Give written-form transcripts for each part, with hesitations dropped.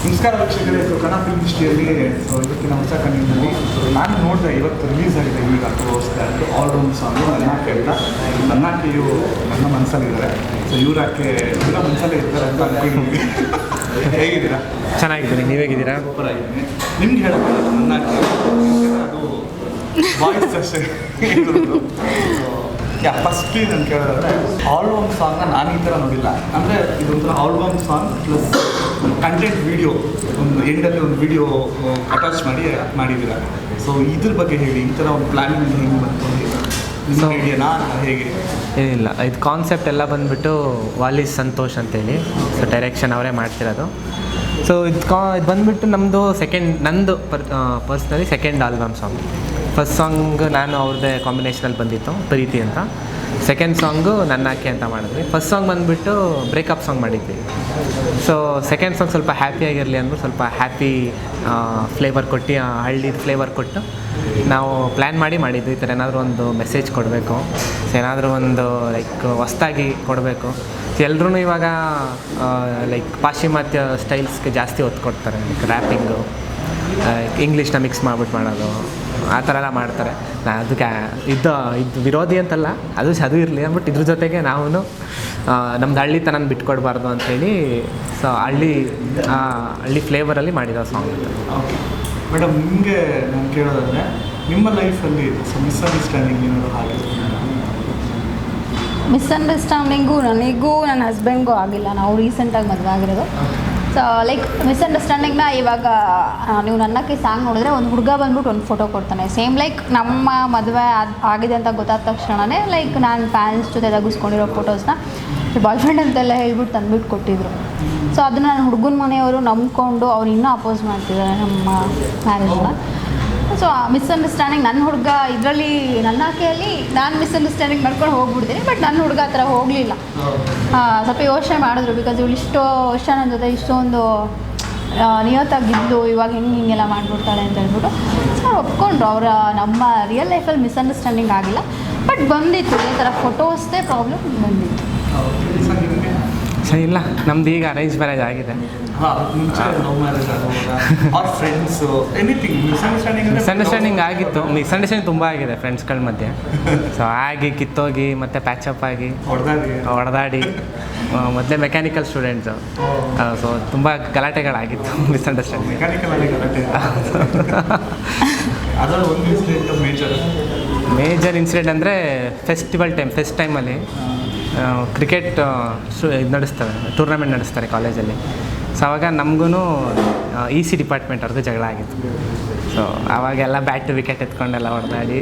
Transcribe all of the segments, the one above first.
ನಮಸ್ಕಾರ ವೀಕ್ಷಕರೇ. ಕನ್ನಡ ಫಿಲ್ಮ್ ಹಿಸ್ಟ್ರಿಯಲ್ಲಿ ಇವತ್ತಿನ ಹೊಸ ಕಣ್ಣಿನಲ್ಲಿ ನಾನು ನೋಡಿದೆ, ಇವತ್ತು ರಿಲೀಸ್ ಆಗಿದೆ ಈಗ ಅದು ಆಲ್ ರೌಂಡ್ ಸಾಂಗು ನನ್ನಾಕೆ ಅಂತ. ನನ್ನಾಕೆಯು ನನ್ನ ಮನಸ್ಸಲ್ಲಿದ್ದಾರೆ. ಸೊ ಇವರಾಕೆ ಇವರ ಮನಸ್ಸಲ್ಲೇ ಇರ್ತಾರೆ ಅಂತ ಅಂದ್ಕೊಂಡಿದ್ದೀನಿ. ಹೇಗಿದ್ದೀರಾ? ಚೆನ್ನಾಗಿದ್ದೀನಿ, ನೀವು ಹೇಗಿದ್ದೀರಾ? ಸೂಪರ್ ಆಗಿದ್ದೀನಿ. ನಿಮ್ಗೆ ಹೇಳೋದು ನನ್ನಾಕೆ ಅದು ವಾಯ್ಸ್ ಅಷ್ಟೇ. ಫಸ್ಟ್ಲಿ ನಾನು ಕೇಳೋದಂದರೆ ಆಲ್ಬಮ್ ಸಾಂಗ್ನ ನಾನು ಈ ಥರ ನೋಡಿಲ್ಲ. ಅಂದರೆ ಇದೊಂಥರ album song plus content video, ಒಂದು ಎಂಡಲ್ಲಿ ಒಂದು ವಿಡಿಯೋ ಅಟ್ಯಾಚ್ ಮಾಡಿದ್ದೀರ. ಸೊ ಇದ್ರ ಬಗ್ಗೆ ಹೇಳಿ, ಈ ಥರ ಒಂದು ಪ್ಲ್ಯಾನಿಂಗ್ ಹೆಂಗೆ ಬಂತು ಐಡಿಯಾನಾ ಹೇಗೆ? ಏನಿಲ್ಲ, ಇದು ಕಾನ್ಸೆಪ್ಟ್ ಎಲ್ಲ ಬಂದುಬಿಟ್ಟು ವಾಲಿಸ್ ಸಂತೋಷ್ ಅಂತೇಳಿ. ಸೊ ಡೈರೆಕ್ಷನ್ ಅವರೇ ಮಾಡ್ತಿರೋದು. ಸೊ ಇದು ಬಂದುಬಿಟ್ಟು ನಂದು personally second album song. First song ನಾನು ಅವ್ರದ್ದೇ ಕಾಂಬಿನೇಷನಲ್ಲಿ ಬಂದಿತ್ತು, ಪ್ರೀತಿ ಅಂತ. ಸೆಕೆಂಡ್ ಸಾಂಗು ನನ್ನಾಕೆ ಅಂತ ಮಾಡಿದ್ವಿ. ಫಸ್ಟ್ ಸಾಂಗ್ ಬಂದುಬಿಟ್ಟು ಬ್ರೇಕಪ್ ಸಾಂಗ್ ಮಾಡಿದ್ವಿ. ಸೊ ಸೆಕೆಂಡ್ ಸಾಂಗ್ ಸ್ವಲ್ಪ ಹ್ಯಾಪಿಯಾಗಿರಲಿ ಅಂದ್ಬಿಟ್ಟು ಸ್ವಲ್ಪ ಹ್ಯಾಪಿ ಫ್ಲೇವರ್ ಕೊಟ್ಟು, ಹಳ್ಳಿ ಫ್ಲೇವರ್ ಕೊಟ್ಟು ನಾವು ಪ್ಲ್ಯಾನ್ ಮಾಡಿದ್ವಿ. ಈ ಥರ ಏನಾದರೂ ಒಂದು ಮೆಸೇಜ್ ಕೊಡಬೇಕು, ಏನಾದರೂ ಒಂದು ಲೈಕ್ ಹೊಸ್ದಾಗಿ ಕೊಡಬೇಕು. ಎಲ್ಲರೂ ಇವಾಗ ಲೈಕ್ ಪಾಶ್ಚಿಮಾತ್ಯ ಸ್ಟೈಲ್ಸ್ಗೆ ಜಾಸ್ತಿ ಒತ್ತು ಕೊಡ್ತಾರೆ. ಲೈಕ್ ರ್ಯಾಪಿಂಗು, ಇಂಗ್ಲೀಷ್ನ ಮಿಕ್ಸ್ ಮಾಡ್ಬಿಟ್ಟು ಮಾಡೋದು, ಆ ಥರ ಎಲ್ಲ ಮಾಡ್ತಾರೆ. ಅದಕ್ಕೆ ಇದು ವಿರೋಧಿ ಅಂತಲ್ಲ, ಅದು ಇರಲಿ ಅಂದ್ಬಿಟ್ಟು ಇದ್ರ ಜೊತೆಗೆ ನಾವು ನಮ್ದು ಹಳ್ಳಿತನ ಬಿಟ್ಕೊಡ್ಬಾರ್ದು ಅಂಥೇಳಿ ಸೊ ಹಳ್ಳಿ ಫ್ಲೇವರಲ್ಲಿ ಮಾಡಿರೋ ಸಾಂಗ್ ಅಂತ. ಓಕೆ ಮೇಡಮ್, ನಿಮಗೆ ನಾನು ಕೇಳೋದಂದರೆ ನಿಮ್ಮ ಲೈಫಲ್ಲಿ ಮಿಸ್ಅಂಡರ್ಸ್ಟ್ಯಾಂಡಿಂಗ್ ಏನಾದರೂ ಹಾಗೆ? ಮಿಸ್ಅಂಡರ್ಸ್ಟ್ಯಾಂಡಿಂಗು ನನಗೂ ನನ್ನ ಹಸ್ಬೆಂಡ್ಗೂ ಆಗಿಲ್ಲ. ನಾವು ರೀಸೆಂಟಾಗಿ ಮದುವೆ ಆಗಿರೋದು. ಸೊ ಲೈಕ್ ಮಿಸ್ಅಂಡರ್ಸ್ಟ್ಯಾಂಡಿಂಗ್ನ ಇವಾಗ ನೀವು ನನ್ನಕ್ಕೆ ಸಾಂಗ್ ನೋಡಿದ್ರೆ ಒಂದು ಹುಡುಗ ಬಂದ್ಬಿಟ್ಟು ಒಂದು ಫೋಟೋ ಕೊಡ್ತಾನೆ. ಸೇಮ್ ಲೈಕ್ ನಮ್ಮ ಮದುವೆ ಆಗಿದೆ ಅಂತ ಗೊತ್ತಾದ ತಕ್ಷಣವೇ ಲೈಕ್ ನಾನು ಫ್ಯಾನ್ಸ್ ಜೊತೆ ತೆಗೆಸ್ಕೊಂಡಿರೋ ಫೋಟೋಸ್ನ ಬಾಯ್ ಫ್ರೆಂಡ್ ಅಂತೆಲ್ಲ ಹೇಳ್ಬಿಟ್ಟು ತಂದುಬಿಟ್ಟು ಕೊಟ್ಟಿದ್ರು. ಸೊ ಅದನ್ನು ನನ್ನ ಹುಡುಗನ ಮನೆಯವರು ನಂಬ್ಕೊಂಡು ಅವ್ರು ಇನ್ನೂ ಅಪೋಸ್ ಮಾಡ್ತಿದ್ದಾರೆ ನಮ್ಮ ಮ್ಯಾರೇಜ್ನ. ಸೊ ಮಿಸ್ಅಂಡರ್ಸ್ಟ್ಯಾಂಡಿಂಗ್ ನನ್ನ ಹುಡುಗ ಇದರಲ್ಲಿ ನನ್ನಾಕೆಯಲ್ಲಿ ನಾನು ಮಿಸ್ಅಂಡರ್ಸ್ಟ್ಯಾಂಡಿಂಗ್ ಮಾಡ್ಕೊಂಡು ಹೋಗ್ಬಿಡ್ತೀನಿ. ಬಟ್ ನನ್ನ ಹುಡುಗ ಆ ಥರ ಹೋಗಲಿಲ್ಲ. ಸ್ವಲ್ಪ ಯೋಚನೆ ಮಾಡಿದ್ರು, ಬಿಕಾಸ್ ಇವಳು ಇಷ್ಟೋ ವರ್ಷ ನನ್ನ ಜೊತೆ ಇಷ್ಟೊಂದು ನಿಯತ್ತಾಗಿದ್ದು ಇವಾಗ ಹಿಂಗೆಲ್ಲ ಮಾಡಿಬಿಡ್ತಾಳೆ ಅಂತ ಹೇಳ್ಬಿಟ್ಟು ಸೊ ಒಪ್ಕೊಂಡ್ರು. ಅವರ ನಮ್ಮ ರಿಯಲ್ ಲೈಫಲ್ಲಿ ಮಿಸ್ಅಂಡರ್ಸ್ಟ್ಯಾಂಡಿಂಗ್ ಆಗಿಲ್ಲ. ಬಟ್ ಬಂದಿತ್ತು ಈ ಥರ ಫೋಟೋಸ್ದೇ ಪ್ರಾಬ್ಲಮ್ ಬಂದಿತ್ತು. ಸರಿ, ಇಲ್ಲ ನಮ್ದು ಈಗ ಅರೇಂಜ್ ಮ್ಯಾರೇಜ್ ಆಗಿದೆ. ಮಿಸ್ಅಂಡರ್ಸ್ಟ್ಯಾಂಡಿಂಗ್ ಆಗಿತ್ತು. ಮಿಸ್ಅಂಡರ್ಸ್ಟ್ಯಾಂಡಿಂಗ್ ತುಂಬ ಆಗಿದೆ ಫ್ರೆಂಡ್ಸ್ಗಳ ಮಧ್ಯೆ. ಸೊ ಆಗಿ ಕಿತ್ತೋಗಿ ಮತ್ತೆ ಪ್ಯಾಚಪ್ ಆಗಿ ಹೊಡೆದಾಡಿ ಮೊದಲೇ ಮೆಕ್ಯಾನಿಕಲ್ ಸ್ಟೂಡೆಂಟ್ಸು. ಸೊ ತುಂಬ ಗಲಾಟೆಗಳಾಗಿತ್ತು ಮಿಸ್ಅಂಡರ್ಸ್ಟ್ಯಾಂಡಿಂಗ್. ಮೇಜರ್ ಇನ್ಸಿಡೆಂಟ್ ಅಂದರೆ ಫೆಸ್ಟ್ ಟೈಮಲ್ಲಿ ಕ್ರಿಕೆಟ್ ಇದು ನಡೆಸ್ತಾರೆ, ಟೂರ್ನಮೆಂಟ್ ನಡೆಸ್ತಾರೆ ಕಾಲೇಜಲ್ಲಿ. ಸೊ ಆವಾಗ ನಮಗೂ EC ಡಿಪಾರ್ಟ್ಮೆಂಟ್ ಅವ್ರದ್ದು ಜಗಳ ಆಗಿತ್ತು. ಸೊ ಆವಾಗೆಲ್ಲ ಬ್ಯಾಟ್ ವಿಕೆಟ್ ಎತ್ಕೊಂಡೆಲ್ಲ ಹೊಡೆದಾಡಿ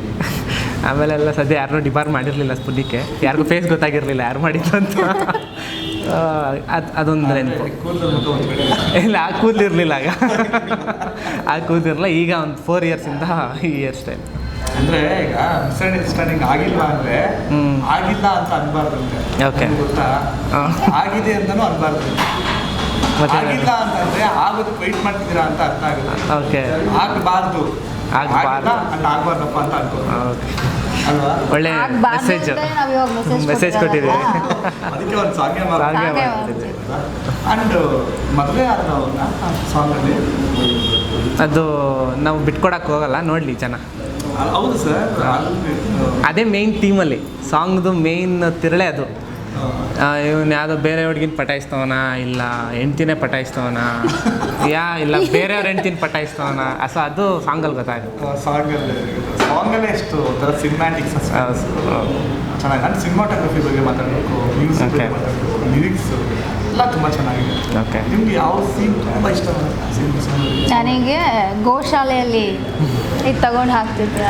ಆಮೇಲೆಲ್ಲ ಸದ್ಯ ಯಾರನ್ನೂ ಡಿಬಾರ್ ಮಾಡಿರಲಿಲ್ಲ ಸ್ಪುಡ್ಡಿಕ್ಕೆ. ಯಾರಿಗೂ ಫೇಸ್ ಗೊತ್ತಾಗಿರಲಿಲ್ಲ ಯಾರು ಮಾಡಿದ್ದು ಅಂತ. ಅದೊಂದು ನೆನಪು. ಇಲ್ಲ, ಆ ಕೂದಲಿರಲಿಲ್ಲ ಆಗ. ಆ ಕೂದಲಿರಲಿಲ್ಲ. ಈಗ ಒಂದು 4 ಇಯರ್ಸಿಂದ ಈ ಹೇರ್ ಸ್ಟೈಲ್. ಅಂದರೆ ಈಗ ಮಿಸ್ಅಂಡರ್ಸ್ಟ್ಯಾಂಡಿಂಗ್ ಆಗಿಲ್ಲ ಅಂದರೆ ಆಗಿಲ್ಲ ಅಂತ ಅನ್ಬಾರ್ದು. ಓಕೆ, ಗೊತ್ತಾ? ಆಗಿದೆ ಅಂತಲೂ ಅನ್ಬಾರ್ದು. ಆಗಿಲ್ಲ ಅಂತಂದರೆ ಆಗೋದಕ್ಕೆ ವೆಯ್ಟ್ ಮಾಡ್ತಿದ್ದೀರಾ ಅಂತ ಅರ್ಥ ಆಗುತ್ತೆ. ಓಕೆ, ಆಗಬಾರ್ದು ಆಗಬಾರ್ದಪ್ಪ ಅಂತ ಅನ್ಕೋ. ಅಲ್ವಾ? ಒಳ್ಳೆ ಮೆಸೇಜ್ ಕೊಟ್ಟಿದ್ದೀವಿ. ಅದಕ್ಕೆ ಒಂದು ಸಾಂಗ್ ಮಾಡ್ತಿದ್ದೆ. ಆ್ಯಂಡ್ ಮದುವೆ ಆದ ಸಾಂಗಲ್ಲಿ ಅದು ನಾವು ಬಿಟ್ಕೊಡಕ್ಕೆ ಹೋಗಲ್ಲ, ನೋಡಲಿ ಜನ. ಹೌದು ಸರ್, ಅದೇ ಮೇಯ್ನ್ ಥೀಮಲ್ಲಿ ಸಾಂಗ್ದು ಮೇಯ್ನ್ ತಿರುಳೆ ಅದು. ಇವನು ಯಾವುದೋ ಬೇರೆ ಹುಡುಗಿನ ಪಟಾಯಿಸ್ತವನ, ಇಲ್ಲ ಹೆಂಡ್ತಿನೇ ಪಟಾಯಿಸ್ತವನ, ಇಲ್ಲ ಬೇರೆಯವ್ರ ಹೆಂಡ್ತಿನ ಪಟಾಯಿಸ್ತವನ. ಸೊ ಅದು ಸಾಂಗಲ್ಲಿ ಗೊತ್ತಾಗುತ್ತೆ. ಸಾಂಗಲ್ಲೇ ಎಷ್ಟು ಒಂಥರ ಸಿನಿಮ್ಯಾಟಿಕ್ಸ್ ಚೆನ್ನಾಗಿ. ನಾನು ಸಿನಿಮಾಟೋಗ್ರಫಿ ಬಗ್ಗೆ ಮಾತಾಡಬೇಕು, ಮ್ಯೂಸಿಕ್ ಬಗ್ಗೆ ಮಾತಾಡಬೇಕು, ಲಿರಿಕ್ಸ್ ಎಲ್ಲ ತುಂಬ ಚೆನ್ನಾಗಿದೆ. ಓಕೆ, ನಿಮ್ಗೆ ಯಾವ ಸೀನ್ ತುಂಬ ಇಷ್ಟ? ನನಗೆ ಗೋಶಾಲೆಯಲ್ಲಿ ಇದು ತಗೊಂಡು ಹಾಕ್ತಿದ್ರು,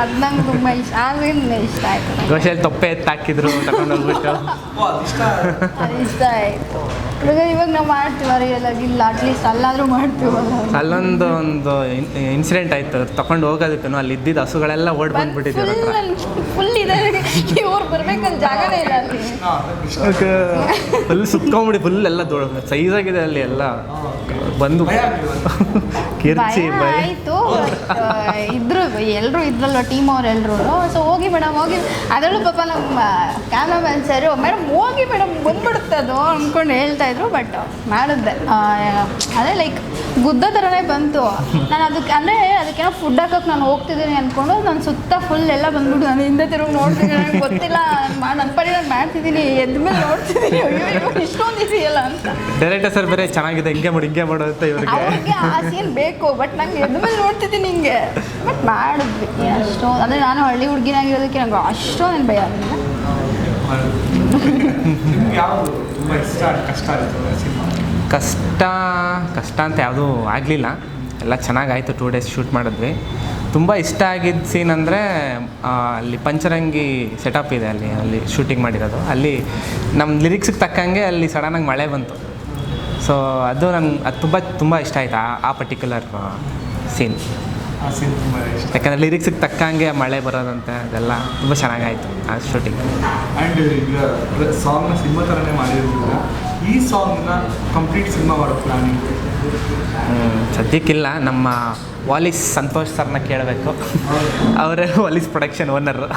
ಅದು ನಂಗೆ ತುಂಬ ಇಷ್ಟ. ಆಗಿಂದ ಇಷ್ಟ ಆಯಿತು. ಗೋಶಾಲೆ ತೊಪ್ಪೆ ಎತ್ತಾಕಿದ್ರು ತಗೊಂಡು ಹೋಗ್ಬಿಟ್ಟು ಅದು ಇಷ್ಟ ಆಯಿತು. ಇವಾಗ ನಾವು ಮಾಡ್ತೀವಿ ಇಲ್ಲ, ಅಟ್ಲೀಸ್ಟ್ ಅಲ್ಲಾದರೂ ಮಾಡ್ತೀವಲ್ಲ. ಅಲ್ಲೊಂದು ಇನ್ಸಿಡೆಂಟ್ ಆಯಿತು. ತಗೊಂಡು ಹೋಗೋದಕ್ಕೂ ಅಲ್ಲಿ ಇದ್ದಿದ್ದು ಹಸುಗಳೆಲ್ಲ ಓಡ್ ಬಂದ್ಬಿಟ್ಟಿದ್ದೀವಿ. ಫುಲ್ ಇದೆ, ಇವ್ರು ಬರ್ಬೇಕಂತ ಜಾಗನೇ ಇಲ್ಲ ಅಲ್ಲಿ. ಫುಲ್ ಸುತ್ಕೊಂಡು ಕಾಮಿಡಿ ಫುಲ್ ಎಲ್ಲ ಸೈಜ್ ಆಗಿದೆ ಅಲ್ಲಿ ಎಲ್ಲ ಬಂದು ಭಯ ಆಗ್ಲಿಲ್ವಾ? ಕಿರ್ಚಿ ಭಯ ಆಯಿತು. ಇದ್ರು ಎಲ್ಲರೂ ಇದ್ರಲ್ಲ ಟೀಮ್ ಅವ್ರು ಎಲ್ಲರೂ. ಸೊ ಹೋಗಿ ಮೇಡಮ್ ಹೋಗಿ, ಅದರಲ್ಲೂ ಪಾಪ ನಮ್ಮ ಕ್ಯಾಮ್ರಾಮನ್ ಸರು ಮೇಡಮ್ ಹೋಗಿ ಮೇಡಮ್ ಬಂದ್ಬಿಡುತ್ತೆ ಅದು ಅಂದ್ಕೊಂಡು ಹೇಳ್ತಾಯಿದ್ರು. ಬಟ್ ಮಾಡಿದ್ದೆ. ಅದೇ ಲೈಕ್ ಗುದ್ದ ಥರನೇ ಬಂತು. ನಾನು ಅದಕ್ಕೇನೋ ಫುಡ್ ಹಾಕೋಕೆ ನಾನು ಹೋಗ್ತಿದ್ದೀನಿ ಅಂದ್ಕೊಂಡು ನಾನು ಸುತ್ತ ಫುಲ್ ಎಲ್ಲ ಬಂದ್ಬಿಟ್ಟು ನಾನು ಹಿಂದೆ ತಿರುಗಿ ನೋಡ್ತಿದ್ದೀನಿ. ನನಗೆ ಗೊತ್ತಿಲ್ಲ, ನನ್ನ ಪಡಿ ನಾನು ಮಾಡ್ತಿದ್ದೀನಿ, ಎದ್ಮೇಲೆ ನೋಡ್ತಿದ್ದೀನಿ, ಅಯ್ಯೋ ಇಷ್ಟೊಂದು ಇದೆಯಲ್ಲ ಅಂತ. ಡೈರೆಕ್ಟರ್ ಸರ್ ಬೇರೆ ಚೆನ್ನಾಗಿದೆ, ಹಿಂಗೆ ಮಾಡು ಅಂತ ಇವ್ರಿಗೆ ಆ ಸೀನ್ ಬೇಕು, ಬಟ್ ನಂಗೆ ಎದ್ಮೇಲೆ ನೋಡ್ತಿದ್ದೀನಿ ಹಿಂಗೆ. ಬಟ್ ಮಾಡಿದ್ವಿ ಅಷ್ಟೊಂದು. ಅಂದರೆ ನಾನು ಹಳ್ಳಿ ಹುಡುಗಿನಾಗಿರೋದಕ್ಕೆ ನಂಗೆ ಅಷ್ಟೊಂದೇನು ಭಯ ಆಗಿಲ್ಲ. ನಿಮ್ಗೆ ಯಾವುದು ತುಂಬ ಇಷ್ಟ ಕಷ್ಟ ಆಯಿತು ಸಿನಿಮಾ? ಕಷ್ಟ ಅಂತ ಯಾವುದೂ ಆಗಲಿಲ್ಲ, ಎಲ್ಲ ಚೆನ್ನಾಗಾಯಿತು. 2 days ಶೂಟ್ ಮಾಡಿದ್ವಿ. ತುಂಬ ಇಷ್ಟ ಆಗಿದ್ದ ಸೀನ್ ಅಂದರೆ ಅಲ್ಲಿ ಪಂಚರಂಗಿ ಸೆಟಪ್ ಇದೆ, ಅಲ್ಲಿ ಶೂಟಿಂಗ್ ಮಾಡಿರೋದು. ಅಲ್ಲಿ ನಮ್ಮ ಲಿರಿಕ್ಸಿಗೆ ತಕ್ಕಂಗೆ ಅಲ್ಲಿ ಸಡನ್ನಾಗಿ ಮಳೆ ಬಂತು. ಸೊ ಅದು ನಂಗೆ ಅದು ತುಂಬ ಇಷ್ಟ ಆಯಿತು ಆ ಪರ್ಟಿಕ್ಯುಲರ್ ಸೀನ್. ಆ ಸೀನ್ ತುಂಬ ಇಷ್ಟ. ಯಾಕಂದರೆ ಲಿರಿಕ್ಸಿಗೆ ತಕ್ಕಂಗೆ ಮಳೆ ಬರೋದಂತೆ ಅದೆಲ್ಲ ತುಂಬ ಚೆನ್ನಾಗಾಯಿತು ಆ ಶೂಟಿಂಗ್. ಆ್ಯಂಡ್ ಈಗ ಸಾಂಗ್ನ ಸಿನಿಮಾ ಥರನೇ ಮಾಡಿರೋದ್ರಿಂದ ಈ ಸಾಂಗ್ನ ಕಂಪ್ಲೀಟ್ ಸಿನಿಮಾ ಮಾಡೋ ಪ್ಲಾನಿಂಗ್ ಸದ್ಯಕ್ಕಿಲ್ಲ. ನಮ್ಮ ವಾಲಿಸ್ ಸಂತೋಷ್ ಸರ್ನ ಕೇಳಬೇಕು. ಅವರೇ ವಾಲಿಸ್ ಪ್ರೊಡಕ್ಷನ್ ಓನರು.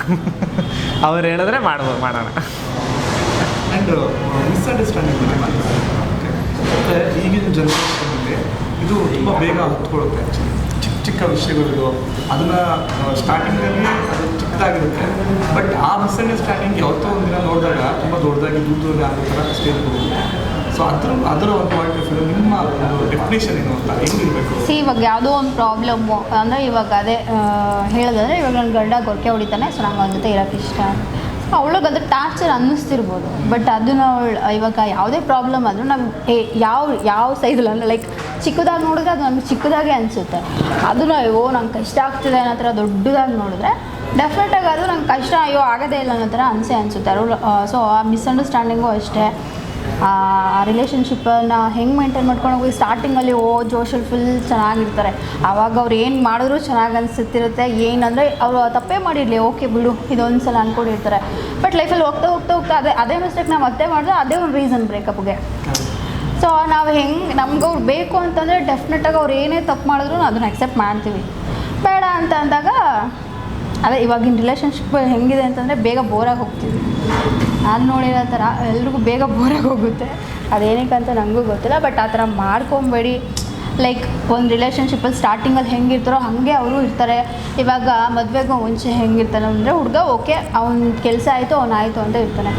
ಅವ್ರು ಹೇಳಿದ್ರೆ ಮಾಡೋಣ. ಆ್ಯಂಡ್ ಮಿಸ್ಅಂಡರ್ಸ್ಟ್ಯಾಂಡಿಂಗ್ ಬಗ್ಗೆ ಮಾಡ್ತಾರೆ. ಮತ್ತು ಈಗಿನ ಜನ್ರೇಷನಲ್ಲಿ ಇದು ತುಂಬ ಬೇಗ ಹೊತ್ಕೊಳ್ಳುತ್ತೆ. ಆ್ಯಕ್ಚುಲಿ ಚಿಕ್ಕ ವಿಷಯಗಳು ಅದನ್ನು ಸ್ಟಾರ್ಟಿಂಗಲ್ಲಿ ಅದು ಚಿಕ್ಕದಾಗಿರುತ್ತೆ. ಬಟ್ ಆ ಮಿಸ್ಅಂಡರ್ಸ್ಟ್ಯಾಂಡಿಂಗ್ ಯಾವತ್ತೋ ಒಂದಿನ ನೋಡಿದಾಗ ತುಂಬ ದೊಡ್ಡದಾಗಿ ದೂರದಲ್ಲಿ ಆಗೋ ಥರ ಸ್ಟೇಜ್ ಹೋಗುತ್ತೆ. ಸೊ ಅದರ ಒಂದು ಪಾಯಿಂಟ್ ಆಫ್ ವ್ಯೂ ನಿಮ್ಮ ಒಂದು ಡೆಫಿನೇಷನ್ ಏನು ಅಂತ ಹೆಂಗಿರಬೇಕು? ಇವಾಗ ಯಾವುದೋ ಒಂದು ಪ್ರಾಬ್ಲಮ್ಮು ಅಂದರೆ ಇವಾಗ ಅದೇ ಹೇಳೋದಾದ್ರೆ ಇವಾಗ ನನ್ನ ಗಂಡ ಗೊರಕೆ ಹೊಡಿತಾನೆ, ಸೊ ನಂಗೆ ಅವ್ನ ಜೊತೆ ಇರೋಕ್ಕೆ ಇಷ್ಟ. ಅವಳಿಗೆ ಅದು ಟಾರ್ಚರ್ ಅನ್ನಿಸ್ತಿರ್ಬೋದು. ಬಟ್ ಅದನ್ನು ಇವಾಗ ಯಾವುದೇ ಪ್ರಾಬ್ಲಮ್ ಆದರೂ ನಾವು ಯಾವ ಸೈಜಲ್ಲಿ ಅಂದರೆ ಲೈಕ್ ಚಿಕ್ಕದಾಗಿ ನೋಡಿದ್ರೆ ಅದು ನಮಗೆ ಚಿಕ್ಕದಾಗೆ ಅನಿಸುತ್ತೆ. ಅದನ್ನು ಅಯ್ಯೋ ನಂಗೆ ಕಷ್ಟ ಆಗ್ತಿದೆ ಅನ್ನೋ ಥರ ದೊಡ್ಡದಾಗಿ ನೋಡಿದ್ರೆ ಡೆಫಿನೆಟಾಗಿ ಅದು ನಂಗೆ ಕಷ್ಟ ಅಯ್ಯೋ ಆಗೋದೇ ಇಲ್ಲ ಅನ್ನೋ ಥರ ಅನಿಸುತ್ತೆ ಅವರು. ಸೊ ಆ ಮಿಸ್ಅಂಡರ್ಸ್ಟ್ಯಾಂಡಿಂಗು ಅಷ್ಟೇ. ಆ ರಿಲೇಷನ್ಶಿಪ್ಪನ್ನು ಹೆಂಗೆ ಮೇಂಟೈನ್ ಮಾಡ್ಕೊಂಡು ಹೋಗಿ ಸ್ಟಾರ್ಟಿಂಗಲ್ಲಿ ಜೋಶಲ್ಲಿ ಫುಲ್ ಚೆನ್ನಾಗಿರ್ತಾರೆ. ಆವಾಗ ಅವ್ರು ಏನು ಮಾಡಿದ್ರು ಚೆನ್ನಾಗಿ ಅನಿಸುತ್ತಿರುತ್ತೆ. ಏನಂದರೆ ಅವರು ತಪ್ಪೇ ಮಾಡಿರಲಿ, ಓಕೆ ಬಿಡು ಇದೊಂದು ಸಲ ಅಂದ್ಕೊಂಡಿರ್ತಾರೆ. ಬಟ್ ಲೈಫಲ್ಲಿ ಹೋಗ್ತಾ ಅದೇ ಮಿಸ್ಟೇಕ್ ನಾವು ಮತ್ತೆ ಮಾಡಿದ್ರೆ ಅದೇ ಒಂದು ರೀಸನ್ ಬ್ರೇಕಪ್ಗೆ. ಸೊ ನಾವು ನಮ್ಗೆ ಅವ್ರು ಬೇಕು ಅಂತಂದರೆ ಡೆಫಿನೆಟಾಗಿ ಅವ್ರು ಏನೇ ತಪ್ಪು ಮಾಡಿದ್ರು ಅದನ್ನು ಅಕ್ಸೆಪ್ಟ್ ಮಾಡ್ತೀವಿ. ಬೇಡ ಅಂತ ಅಂದಾಗ ಅದೇ ಇವಾಗಿನ ರಿಲೇಷನ್ಶಿಪ್ ಹೆಂಗಿದೆ ಅಂತಂದರೆ ಬೇಗ ಬೋರಾಗಿ ಹೋಗ್ತೀವಿ. ನಾನು ನೋಡಿರೋ ಥರ ಎಲ್ರಿಗೂ ಬೇಗ ಬೋರಾಗಿ ಹೋಗುತ್ತೆ. ಅದೇನಕ್ಕೆ ಅಂತ ನನಗೂ ಗೊತ್ತಿಲ್ಲ. ಬಟ್ ಆ ಥರ ಮಾಡ್ಕೊಬೇಡಿ. ಲೈಕ್ ಒಂದು ರಿಲೇಷನ್ಶಿಪ್ಪಲ್ಲಿ ಸ್ಟಾರ್ಟಿಂಗಲ್ಲಿ ಹೆಂಗಿರ್ತಾರೋ ಹಾಗೆ ಅವರು ಇರ್ತಾರೆ. ಇವಾಗ ಮದುವೆಗೂ ಮುಂಚೆ ಹೆಂಗಿರ್ತಾನೆ ಅಂದರೆ ಹುಡುಗ ಓಕೆ ಅವ್ನ ಕೆಲಸ ಆಯಿತು ಅವನಾಯಿತು ಅಂತ ಇರ್ತಾನೆ.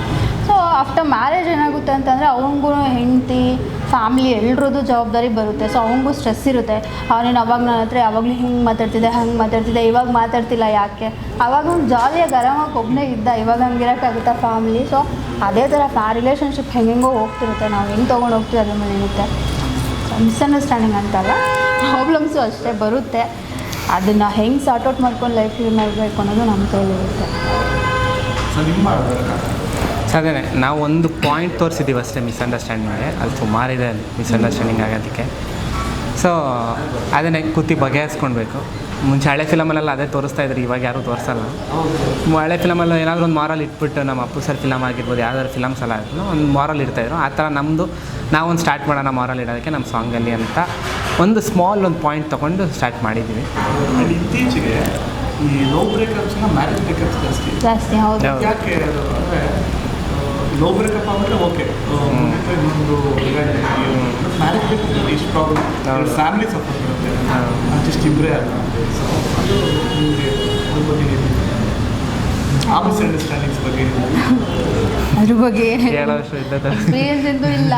ಸೊ ಆಫ್ಟರ್ ಮ್ಯಾರೇಜ್ ಏನಾಗುತ್ತೆ ಅಂತಂದರೆ ಅವನಿಗೂ ಹೆಂಡತಿ ಫ್ಯಾಮಿಲಿ ಎಲ್ರದ್ದು ಜವಾಬ್ದಾರಿ ಬರುತ್ತೆ. ಸೊ ಅವನಿಗೂ ಸ್ಟ್ರೆಸ್ ಇರುತ್ತೆ. ಅವನೇನು ಅವಾಗ ನನ್ನ ಹತ್ರ ಯಾವಾಗಲೂ ಹಿಂಗೆ ಮಾತಾಡ್ತಿದ್ದೆ ಇವಾಗ ಮಾತಾಡ್ತಿಲ್ಲ ಯಾಕೆ? ಆವಾಗ ಅವ್ನು ಜಾಲಿಯಾಗಿ ಆರಾಮಾಗಿ ಒಬ್ಬನೇ ಇದ್ದ, ಇವಾಗ ಹಂಗೆ ಇರೋಕ್ಕಾಗುತ್ತಾ ಫ್ಯಾಮಿಲಿ? ಸೊ ಅದೇ ಥರ ರಿಲೇಷನ್ಶಿಪ್ ಹೆಂಗೆಂಗೋ ಹೋಗ್ತಿರುತ್ತೆ. ನಾವು ಹೆಂಗೆ ತೊಗೊಂಡು ಹೋಗ್ತೀವಿ ಅದ್ರ ಮೇಲೆ ಇರುತ್ತೆ. ಮಿಸ್ಅಂಡರ್ಸ್ಟ್ಯಾಂಡಿಂಗ್ ಅಂತಲ್ಲ, ಪ್ರಾಬ್ಲಮ್ಸು ಅಷ್ಟೇ ಬರುತ್ತೆ. ಅದನ್ನು ಹೆಂಗೆ ಸಾರ್ಟ್ಔಟ್ ಮಾಡ್ಕೊಂಡು ಲೈಫ್ ಲೀಡ್ ಮಾಡಬೇಕು ಅನ್ನೋದು ನಮ್ಮ ಕೈಲಿರುತ್ತೆ. ಸೊ ನಿಮ್ಮ ಅದೇ ನಾವು ಒಂದು ಪಾಯಿಂಟ್ ತೋರಿಸಿದ್ದೀವಿ ಅಷ್ಟೇ ಮಿಸ್ಅಂಡರ್ಸ್ಟ್ಯಾಂಡಿಂಗ್ಗೆ. ಅಲ್ಲಿ ಸುಮಾರಿದೆ ಅಲ್ಲಿ ಮಿಸ್ಅಂಡರ್ಸ್ಟ್ಯಾಂಡಿಂಗ್ ಆಗೋದಕ್ಕೆ. ಸೊ ಅದನ್ನೇ ಕೂತಿ ಬಗೆಹರಿಸ್ಕೊಳ್ಬೇಕು. ಮುಂಚೆ ಹಳೆ ಫಿಲಮಲ್ಲೆಲ್ಲ ಅದೇ ತೋರಿಸ್ತಾ ಇದ್ರು, ಇವಾಗ ಯಾರೂ ತೋರಿಸಲ್ಲ. ಹಳೆ ಫಿಲಮಲ್ಲಿ ಏನಾದರೂ ಒಂದು ಮಾರಲ್ ಇಟ್ಬಿಟ್ಟು, ನಮ್ಮ ಅಪ್ಪು ಸರ್ ಫಿಲಮ್ ಆಗಿರ್ಬೋದು, ಯಾವ್ದಾದ್ರು ಫಿಲಮ್ಸ್ ಎಲ್ಲ ಆಗಿರ್ಬೋದು ಒಂದು ಮಾರಲ್ ಇಡ್ತಾಯಿದ್ರು. ಆ ಥರ ನಾವೊಂದು ಸ್ಟಾರ್ಟ್ ಮಾಡೋಣ ಮಾರಲ್ ಇಡೋದಕ್ಕೆ ನಮ್ಮ ಸಾಂಗಲ್ಲಿ ಅಂತ ಒಂದು ಸ್ಮಾಲ್ ಒಂದು ಪಾಯಿಂಟ್ ತೊಗೊಂಡು ಸ್ಟಾರ್ಟ್ ಮಾಡಿದ್ದೀವಿ. ಇತ್ತೀಚೆಗೆ ಈ ಲವ್ ಬ್ರೇಕಪ್ಸ್ನ ಮ್ಯಾರೇಜ್ ಬ್ರೇಕಪ್ಸ್ ಜಾಸ್ತಿ. ಹೌದು. ಯಾಕೆ ಅಂದರೆ ಲವ್ ಬ್ರೇಕಪ್ ಅಂದರೆ ಓಕೆ ಇನ್ನೊಂದು ಮ್ಯಾರೇಜ್ ಬ್ರೇಕಪ್ ಇಷ್ಟು ಪ್ರಾಬ್ಲಮ್ ಫ್ಯಾಮಿಲಿ ಸಪೋರ್ಟ್ ಇರುತ್ತೆ, ಅಷ್ಟಿಷ್ಟು ಇಬ್ಬರೇ ಅಲ್ಲ. ಸೊ ಅದು ನಿಮಗೆ ಅದ್ರ ಬಗ್ಗೆ ಆ ಮಿಸ್ಅಂಡರ್ಸ್ಟ್ಯಾಂಡಿಂಗ್ಸ್ ಬಗ್ಗೆ ಅದ್ರ ಬಗ್ಗೆ ಹೇಳೋಷ್ಟು ಇದ್ದದ್ದು ಎಕ್ಸ್ಪೀರಿಯನ್ಸ್ ಅಂತೂ ಇಲ್ಲ.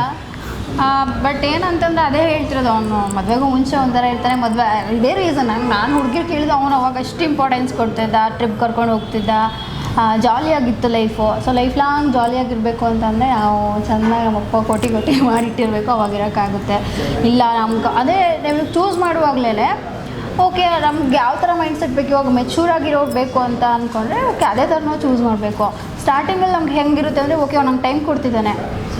ಬಟ್ ಏನಂತಂದ್ರೆ ಅದೇ ಹೇಳ್ತಿರೋದು, ಅವನು ಮದುವೆಗೂ ಮುಂಚೆ ಒಂಥರ ಇರ್ತಾನೆ. ಮದುವೆ ಇದೇ ರೀಸನ್. ನಾನು ಹುಡುಗಿರು ಕೇಳಿದ ಅವನು ಅವಾಗ ಅಷ್ಟು ಇಂಪಾರ್ಟೆನ್ಸ್ ಕೊಡ್ತಿದ್ದ, ಟ್ರಿಪ್ ಕರ್ಕೊಂಡು ಹೋಗ್ತಿದ್ದ, ಜಾಲಿಯಾಗಿತ್ತು ಲೈಫು. ಸೊ ಲೈಫ್ ಲಾಂಗ್ ಜಾಲಿಯಾಗಿರಬೇಕು ಅಂತಂದರೆ ನಾವು ಚೆನ್ನಾಗಿ ನಮ್ಮಪ್ಪ ಕೋಟಿ ಮಾಡಿಟ್ಟಿರಬೇಕು, ಅವಾಗಿರೋಕ್ಕಾಗುತ್ತೆ. ಇಲ್ಲ ನಮ್ಗೆ ಅದೇ ನೀವು ಚೂಸ್ ಮಾಡುವಾಗಲೇ ಓಕೆ ನಮ್ಗೆ ಯಾವ ಥರ ಮೈಂಡ್ಸೆಟ್ ಬೇಕು, ಇವಾಗ ಮೆಚೂರಾಗಿರೋಬೇಕು ಅಂತ ಅಂದ್ಕೊಂಡ್ರೆ ಓಕೆ ಅದೇ ಥರ ನಾವು ಚೂಸ್ ಮಾಡಬೇಕು. ಸ್ಟಾರ್ಟಿಂಗಲ್ಲಿ ನಮ್ಗೆ ಹೆಂಗಿರುತ್ತೆ ಅಂದರೆ ಓಕೆ ಅವ್ನು ನಂಗೆ ಟೈಮ್ ಕೊಡ್ತಿದ್ದಾನೆ,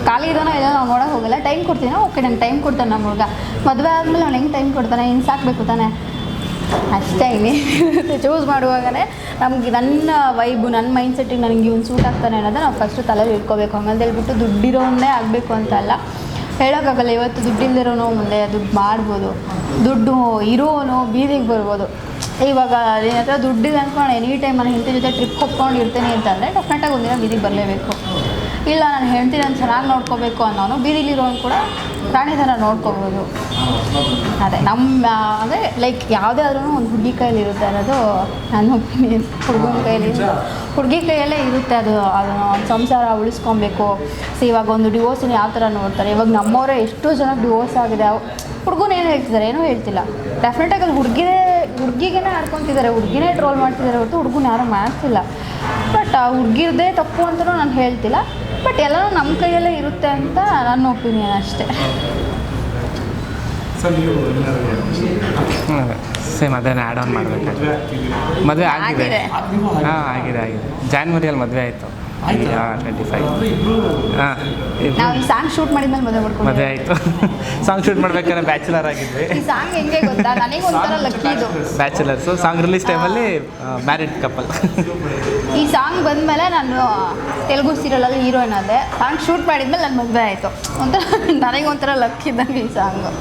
ಖಾಲಿ ಇದಾನೋ ಇಲ್ಲ ನಾವು ನೋಡೋಕೆ ಹೋಗಲ್ಲ, ಟೈಮ್ ಕೊಡ್ತೀನಿ, ಓಕೆ ನಂಗೆ ಟೈಮ್ ಕೊಡ್ತಾನೆ ನಮ್ಮ ಹುಡುಗ. ಮದುವೆ ಆದಮೇಲೆ ಅವ್ನು ಹೆಂಗೆ ಟೈಮ್ ಕೊಡ್ತಾನೆ, ಇನ್ನು ಸಾಕಬೇಕು ತಾನೆ. ಅಷ್ಟೇ ಇನ್ನೇನಿರುತ್ತೆ. ಚೂಸ್ ಮಾಡುವಾಗಲೇ ನಮಗೆ ನನ್ನ ವೈಬು ನನ್ನ ಮೈಂಡ್ಸೆಟ್ಟಿಗೆ ನನಗೆ ಇವ್ನು ಸೂಟ್ ಆಗ್ತಾನೆ ಅನ್ನೋದು ನಾವು ಫಸ್ಟು ತಲೆಯಲ್ಲಿ ಇಟ್ಕೋಬೇಕು. ಹಂಗಂತ ಹೇಳ್ಬಿಟ್ಟು ದುಡ್ಡಿರೋನೇ ಆಗಬೇಕು ಅಂತಲ್ಲ, ಹೇಳೋಕ್ಕಾಗಲ್ಲ. ಇವತ್ತು ದುಡ್ಡಿಲ್ದಿರೋನು ಮುಂದೆ ದುಡ್ಡು ಮಾಡ್ಬೋದು, ದುಡ್ಡು ಇರೋನು ಬೀದಿಗೆ ಬರ್ಬೋದು. ಇವಾಗ ನಿನ್ನ ಹತ್ರ ದುಡ್ಡಿದೆ ಅಂದ್ಕೊಂಡು ಎನಿ ಟೈಮ್ ನಾನು ಹೆಂಡತಿ ಜೊತೆ ಟ್ರಿಪ್ ಹೋಗ್ಕೊಂಡು ಇರ್ತೀನಿ ಅಂತಂದರೆ ಡೆಫಿನೆಟಾಗಿ ಒಂದಿನ ಬೀದಿಗೆ ಬರಲೇಬೇಕು. ಇಲ್ಲ ನಾನು ಹೇಳ್ತೀನಿ ನಾನು ಚೆನ್ನಾಗಿ ನೋಡ್ಕೋಬೇಕು ಅನ್ನೋನು ಬೀದಿಲಿರೋನು ಕೂಡ ಪ್ರಾಣಿ ಥರ ನೋಡ್ಕೋಬೋದು. ಅದೇ ಅದೇ ಲೈಕ್ ಯಾವುದೇ ಆದ್ರೂ ಒಂದು ಹುಡುಗಿ ಕೈಯಲ್ಲಿ ಇರುತ್ತೆ ಅನ್ನೋದು ನನ್ನ ಒಪಿನಿಯನ್. ಹುಡುಗಿ ಕೈಯಲ್ಲೇ ಇರುತ್ತೆ ಅದು. ಅದನ್ನು ಸಂಸಾರ ಉಳಿಸ್ಕೊಬೇಕು. ಸೊ ಇವಾಗ ಒಂದು ಡಿವೋರ್ಸನ್ನು ಯಾವ ಥರ ನೋಡ್ತಾರೆ, ಇವಾಗ ನಮ್ಮವರೇ ಎಷ್ಟೋ ಜನ ಡಿವೋರ್ಸ್ ಆಗಿದೆ. ಹುಡುಗನ ಏನು ಹೇಳ್ತಿದ್ದಾರೆ, ಏನೂ ಹೇಳ್ತಿಲ್ಲ. ಡೆಫಿನೆಟಾಗಿ ಅದು ಹುಡುಗಿಗೇ ಆಡ್ಕೊತಿದ್ದಾರೆ, ಹುಡುಗಿನೇ ಟ್ರೋಲ್ ಮಾಡ್ತಿದ್ದಾರೆ ಹೊರತು ಹುಡುಗನ ಯಾರೂ ಮಾಡ್ತಿಲ್ಲ. ಬಟ್ ಆ ಹುಡುಗಿರದೇ ತಪ್ಪು ಅಂತಲೂ ನಾನು ಹೇಳ್ತಿಲ್ಲ. ಬಟ್ ಎಲ್ಲನೂ ನಮ್ಮ ಕೈಯಲ್ಲೇ ಇರುತ್ತೆ ಅಂತ ನನ್ನ ಒಪಿನಿಯನ್ ಅಷ್ಟೇ. ಸೇಮ್ ಅದನ್ನು ಆ್ಯಡ್ ಆನ್ ಮಾಡಬೇಕಾದ್ರೆ ಮದುವೆ ಆಗಿದೆ. ಹಾಂ ಆಗಿದೆ ಜಾನ್ವರಿಯಲ್ಲಿ ಮದುವೆ ಆಯಿತು. 25. ಹಾಂ ನಾವು ಈ ಸಾಂಗ್ ಶೂಟ್ ಮಾಡಿದ್ಮೇಲೆ ಮದುವೆ ಆಯಿತು. ಸಾಂಗ್ ಶೂಟ್ ಮಾಡ್ಬೇಕಾದ್ರೆ ಬ್ಯಾಚುಲರ್ ಆಗಿದ್ವಿ. ಈ ಸಾಂಗ್ ಹೆಂಗೆ ಗೊತ್ತಾ, ನನಗೆ ಒಂಥರ ಲಕ್ಕಿ ಇದು. ಬ್ಯಾಚುಲರ್ಸು ಸಾಂಗ್ ರಿಲೀಸ್ ಟೈಮಲ್ಲಿ ಮ್ಯಾರಿಡ್ ಕಪಲ್. ಈ ಸಾಂಗ್ ಬಂದಮೇಲೆ ನಾನು ತೆಲುಗು ಸೀರಿಯಲಲ್ಲಿ ಹೀರೋಯಿನ್ ಆದೆ. ಸಾಂಗ್ ಶೂಟ್ ಮಾಡಿದ್ಮೇಲೆ ನನ್ನ ಮದುವೆ ಆಯಿತು. ಒಂಥರ ನನಗೆ ಒಂಥರ ಲಕ್ ಇದ್ದಂಗೆ ಈ ಸಾಂಗು.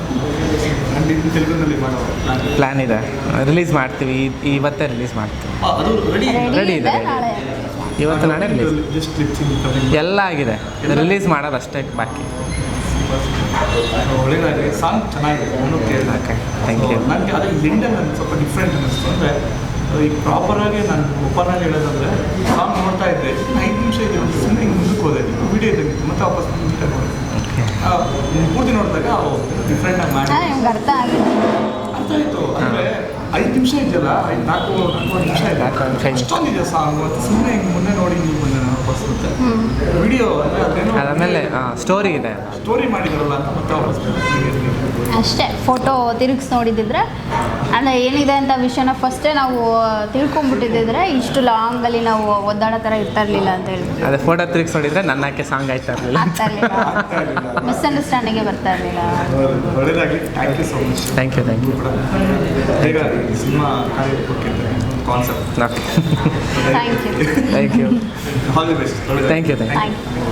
ಪ್ಲ್ಯಾನ್ ಇದೆ, ರಿಲೀಸ್ ಮಾಡ್ತೀವಿ. ಇವತ್ತೇ ರಿಲೀಸ್ ಮಾಡ್ತೀವಿ. ರೆಡಿ ಇದೆ. ನಾಳೆ ಇವತ್ತು ನಾಳೆ ರಿಲೀಸ್ ಎಲ್ಲ ಆಗಿದೆ. ರಿಲೀಸ್ ಮಾಡೋದು ಅಷ್ಟೇ ಬಾಕಿ. ಒಳ್ಳೆಯದಾಗಿ ಸಾಂಗ್ ಚೆನ್ನಾಗಿದೆ. Okay thank you. ನನಗೆ ಅದೇ ಎಂಡಲ್ಲಿ ನನಗೆ ಸ್ವಲ್ಪ ಡಿಫ್ರೆಂಟ್ ಅನ್ನಿಸ್ತು. ಅಂದರೆ ಈಗ ಪ್ರಾಪರಾಗಿ ನಾನು ಓಪನ್ ಆಗಿ ಹೇಳೋದಂದರೆ ಸಾಂಗ್ ನೋಡ್ತಾ ಇದ್ದೆ, 5 ನಿಮಿಷ ಇದೆ ಸುಮ್ಮನೆ ಹಿಂಗೆ ಮುಂದಕ್ಕೆ ಹೋದೆ, ವಿಡಿಯೋ ಇದ್ದಾಗಿತ್ತು, ಮತ್ತೆ ವಾಪಸ್ ಮುಂದೆ ನೋಡಿದೆ. ಪೂರ್ತಿ ನೋಡಿದಾಗ ಡಿಫ್ರೆಂಟಾಗಿ ಮಾಡಿ ನಿಮ್ಗೆ ಅರ್ಥ ಆಗಿದೆ. ಅರ್ಥ ಆಯಿತು. ಅಂದರೆ 5 ನಿಮಿಷ ಇದೆಯಲ್ಲ, 4 ನಿಮಿಷ ಇದೆ, ಅಷ್ಟೊಂದಿದೆ ಸಾಂಗ್. ಮತ್ತು ಸುಮ್ಮನೆ ಹಿಂಗೆ ಮುಂದೆ ನೋಡಿ ನೀವು ಮುಂದೆ ವಾಪಸ್ ಬರುತ್ತೆ ವಿಡಿಯೋ. ಅಂದರೆ ಅದೇನೋ ಅದಾದಮೇಲೆ ಸ್ಟೋರಿ ಇದೆ, ಸ್ಟೋರಿ ಮಾಡಿದಾರಲ್ಲ ಅಂತ ಮತ್ತೆ ವಾಪಸ್ ಅಷ್ಟೇ. ಫೋಟೋ ತಿರುಗಿಸಿ ನೋಡಿದ್ದಿದ್ರೆ ಅಂದರೆ ಏನಿದೆ ಅಂತ ವಿಷಯನ ಫಸ್ಟೇ ನಾವು ತಿಳ್ಕೊಂಬಿಟ್ಟಿದ್ದಿದ್ರೆ ಇಷ್ಟು ಲಾಂಗಲ್ಲಿ ನಾವು ಒದ್ದಾಡೋ ಥರ ಇರ್ತಾ ಇರಲಿಲ್ಲ ಅಂತ ಹೇಳಿ. ಅದೇ ಫೋಟೋ ತಿರುಗಿಸಿ ನೋಡಿದರೆ ನನ್ನ ಆಕೆ ಸಾಂಗ್ ಆಯ್ತಾ ಇರಲಿಲ್ಲ, ಆಗ್ತಾ ಇರಲಿಲ್ಲ, ಮಿಸ್ಅಂಡರ್ಸ್ಟ್ಯಾಂಡಿಂಗೇ ಬರ್ತಾ ಇರಲಿಲ್ಲ. ಒಳ್ಳೆಯದಾಗಲಿ. Thank you so much. Thank you ಕೂಡ ಬೇಗ ಸಿನಿಮಾ ಕಾರ್ಯಕ್ರಮಕ್ಕೆ concept. Thank you. Thank you. All the best. Thank you. Thank you.